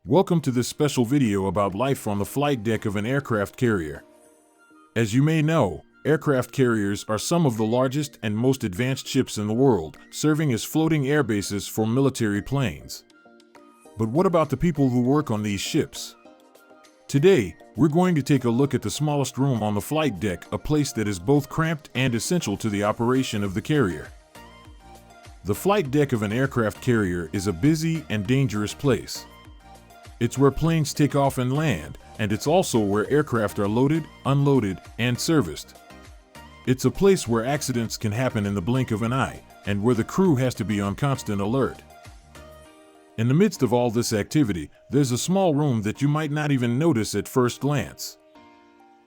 Welcome to this special video about life on the flight deck of an aircraft carrier. As you may know, aircraft carriers are some of the largest and most advanced ships in the world, serving as floating air bases for military planes. But what about the people who work on these ships? Today, we're going to take a look at the smallest room on the flight deck, a place that is both cramped and essential to the operation of the carrier. The flight deck of an aircraft carrier is a busy and dangerous place. It's where planes take off and land, and it's also where aircraft are loaded, unloaded, and serviced. It's a place where accidents can happen in the blink of an eye, and where the crew has to be on constant alert. In the midst of all this activity, there's a small room that you might not even notice at first glance.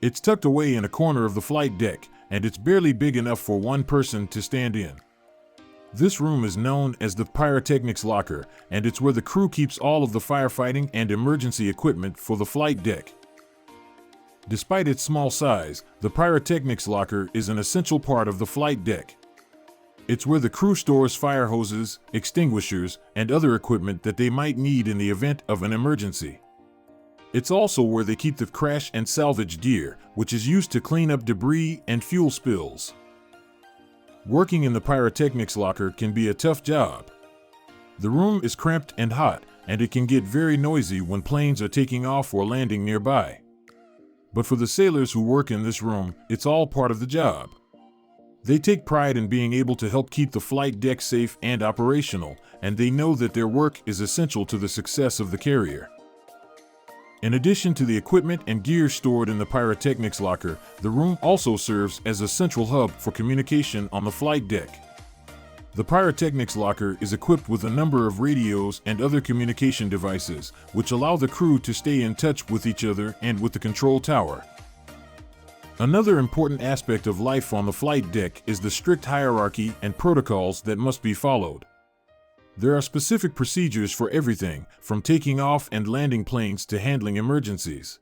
It's tucked away in a corner of the flight deck, and it's barely big enough for one person to stand in. This room is known as the pyrotechnics locker, and it's where the crew keeps all of the firefighting and emergency equipment for the flight deck. Despite its small size, the pyrotechnics locker is an essential part of the flight deck. It's where the crew stores fire hoses, extinguishers, and other equipment that they might need in the event of an emergency. It's also where they keep the crash and salvage gear, which is used to clean up debris and fuel spills. Working in the pyrotechnics locker can be a tough job. The room is cramped and hot, and it can get very noisy when planes are taking off or landing nearby. But for the sailors who work in this room, it's all part of the job. They take pride in being able to help keep the flight deck safe and operational, and they know that their work is essential to the success of the carrier. In addition to the equipment and gear stored in the pyrotechnics locker, the room also serves as a central hub for communication on the flight deck. The pyrotechnics locker is equipped with a number of radios and other communication devices, which allow the crew to stay in touch with each other and with the control tower. Another important aspect of life on the flight deck is the strict hierarchy and protocols that must be followed. There are specific procedures for everything, from taking off and landing planes to handling emergencies.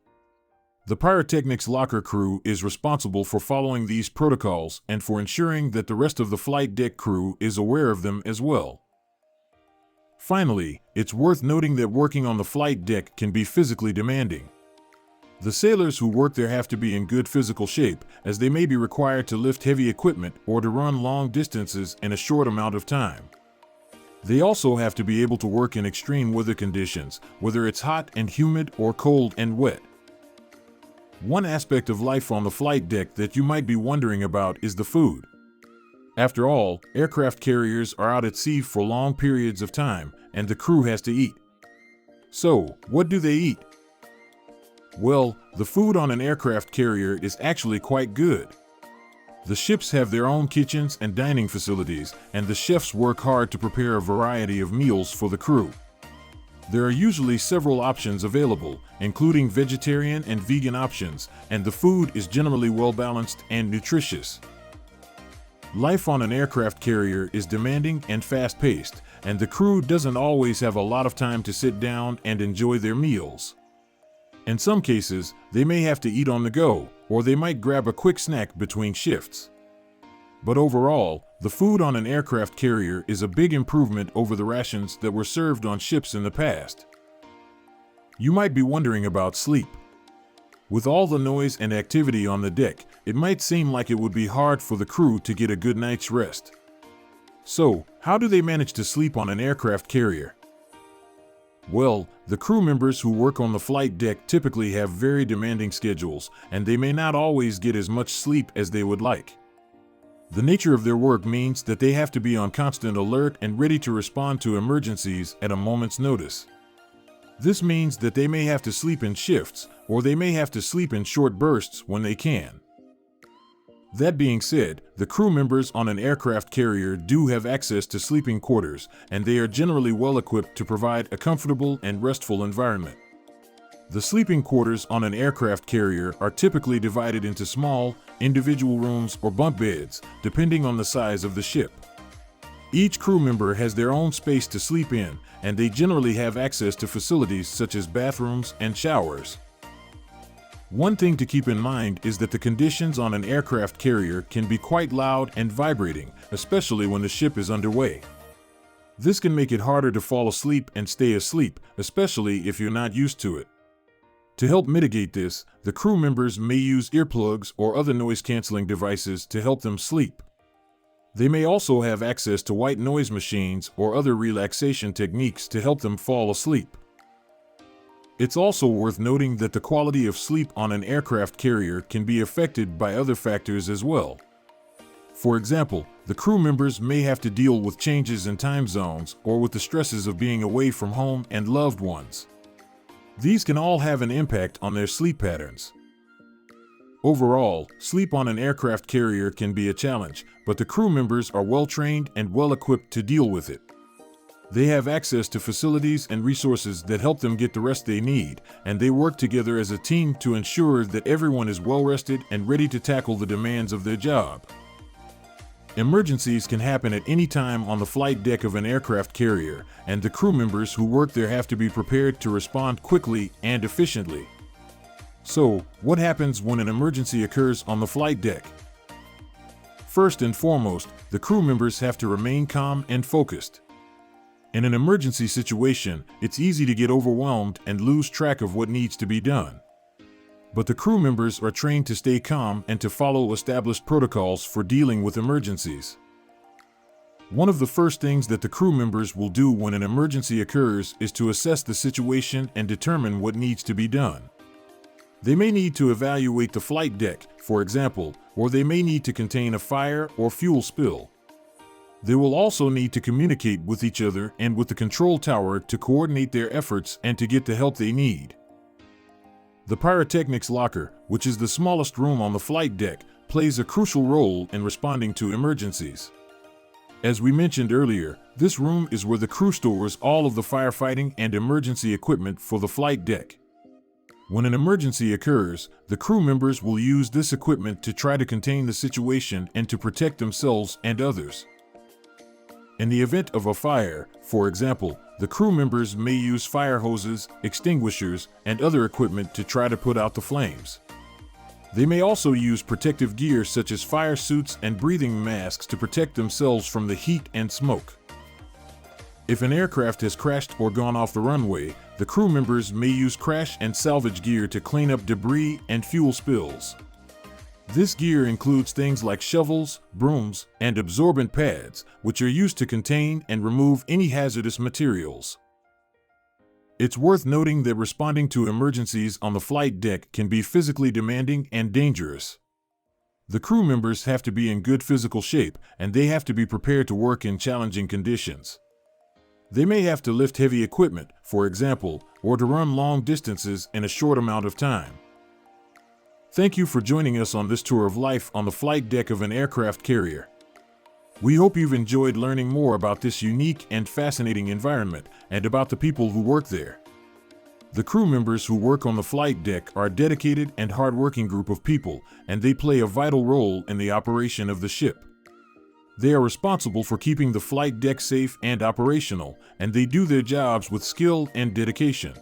The pyrotechnics locker crew is responsible for following these protocols and for ensuring that the rest of the flight deck crew is aware of them as well. Finally, it's worth noting that working on the flight deck can be physically demanding. The sailors who work there have to be in good physical shape, as they may be required to lift heavy equipment or to run long distances in a short amount of time. They also have to be able to work in extreme weather conditions, whether it's hot and humid or cold and wet. One aspect of life on the flight deck that you might be wondering about is the food. After all, aircraft carriers are out at sea for long periods of time, and the crew has to eat. So, what do they eat? Well, the food on an aircraft carrier is actually quite good. The ships have their own kitchens and dining facilities, and the chefs work hard to prepare a variety of meals for the crew. There are usually several options available, including vegetarian and vegan options, and the food is generally well-balanced and nutritious. Life on an aircraft carrier is demanding and fast-paced, and the crew doesn't always have a lot of time to sit down and enjoy their meals. In some cases, they may have to eat on the go, or they might grab a quick snack between shifts. But overall, the food on an aircraft carrier is a big improvement over the rations that were served on ships in the past. You might be wondering about sleep. With all the noise and activity on the deck, it might seem like it would be hard for the crew to get a good night's rest. So, how do they manage to sleep on an aircraft carrier? Well, the crew members who work on the flight deck typically have very demanding schedules, and they may not always get as much sleep as they would like. The nature of their work means that they have to be on constant alert and ready to respond to emergencies at a moment's notice. This means that they may have to sleep in shifts, or they may have to sleep in short bursts when they can. That being said, the crew members on an aircraft carrier do have access to sleeping quarters, and they are generally well equipped to provide a comfortable and restful environment. The sleeping quarters on an aircraft carrier are typically divided into small, individual rooms or bunk beds, depending on the size of the ship. Each crew member has their own space to sleep in, and they generally have access to facilities such as bathrooms and showers. One thing to keep in mind is that the conditions on an aircraft carrier can be quite loud and vibrating, especially when the ship is underway. This can make it harder to fall asleep and stay asleep, especially if you're not used to it. To help mitigate this, the crew members may use earplugs or other noise-canceling devices to help them sleep. They may also have access to white noise machines or other relaxation techniques to help them fall asleep. It's also worth noting that the quality of sleep on an aircraft carrier can be affected by other factors as well. For example, the crew members may have to deal with changes in time zones or with the stresses of being away from home and loved ones. These can all have an impact on their sleep patterns. Overall, sleep on an aircraft carrier can be a challenge, but the crew members are well trained and well equipped to deal with it. They have access to facilities and resources that help them get the rest they need, and they work together as a team to ensure that everyone is well rested and ready to tackle the demands of their job. Emergencies can happen at any time on the flight deck of an aircraft carrier, and the crew members who work there have to be prepared to respond quickly and efficiently. So, what happens when an emergency occurs on the flight deck? First and foremost, the crew members have to remain calm and focused. In an emergency situation, it's easy to get overwhelmed and lose track of what needs to be done. But the crew members are trained to stay calm and to follow established protocols for dealing with emergencies. One of the first things that the crew members will do when an emergency occurs is to assess the situation and determine what needs to be done. They may need to evaluate the flight deck, for example, or they may need to contain a fire or fuel spill. They will also need to communicate with each other and with the control tower to coordinate their efforts and to get the help they need. The pyrotechnics locker, which is the smallest room on the flight deck, plays a crucial role in responding to emergencies. As we mentioned earlier, this room is where the crew stores all of the firefighting and emergency equipment for the flight deck. When an emergency occurs, the crew members will use this equipment to try to contain the situation and to protect themselves and others. In the event of a fire, for example, the crew members may use fire hoses, extinguishers, and other equipment to try to put out the flames. They may also use protective gear such as fire suits and breathing masks to protect themselves from the heat and smoke. If an aircraft has crashed or gone off the runway, the crew members may use crash and salvage gear to clean up debris and fuel spills. This gear includes things like shovels, brooms, and absorbent pads, which are used to contain and remove any hazardous materials. It's worth noting that responding to emergencies on the flight deck can be physically demanding and dangerous. The crew members have to be in good physical shape, and they have to be prepared to work in challenging conditions. They may have to lift heavy equipment, for example, or to run long distances in a short amount of time. Thank you for joining us on this tour of life on the flight deck of an aircraft carrier. We hope you've enjoyed learning more about this unique and fascinating environment and about the people who work there. The crew members who work on the flight deck are a dedicated and hardworking group of people, and they play a vital role in the operation of the ship. They are responsible for keeping the flight deck safe and operational, and they do their jobs with skill and dedication.